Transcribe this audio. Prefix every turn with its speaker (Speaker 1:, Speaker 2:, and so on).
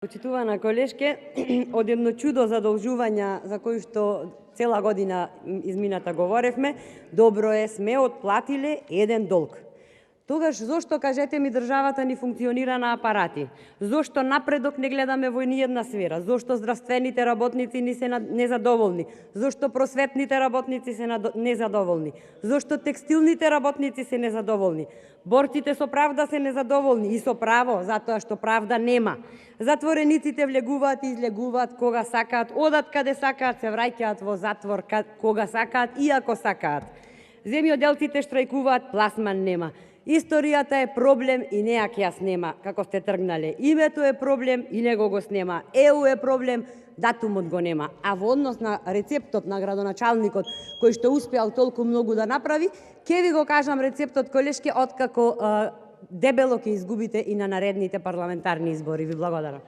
Speaker 1: Почитувана колешке, од едно чудо задолжувања за кој што цела година измината говоревме, добро е, сме отплатиле еден долг. Тогаш зошто, кажете ми, државата ни функционира на апарати? Зошто напредок не гледаме во ни една сфера? Зошто здравствените работници ни се незадоволни? Зошто просветните работници се незадоволни? Зошто текстилните работници се незадоволни? Борците со правда се незадоволни и со право, затоа што правда нема. Затворениците влегуваат и излегуваат кога сакаат, одат каде сакаат, се враќаат во затвор кога сакаат и ако сакаат. Земјоделците штрајкуваат, пласман нема. Историјата е проблем и неа ќе ја снема, како сте тргнале. Името е проблем и него го снема. ЕУ е проблем, датумот го нема. А во однос на рецептот на градоначалникот, кој што успеал толку многу да направи, ќе ви го кажам рецептот, колешке, откако дебело ќе изгубите и на наредните парламентарни избори. Ви благодарам.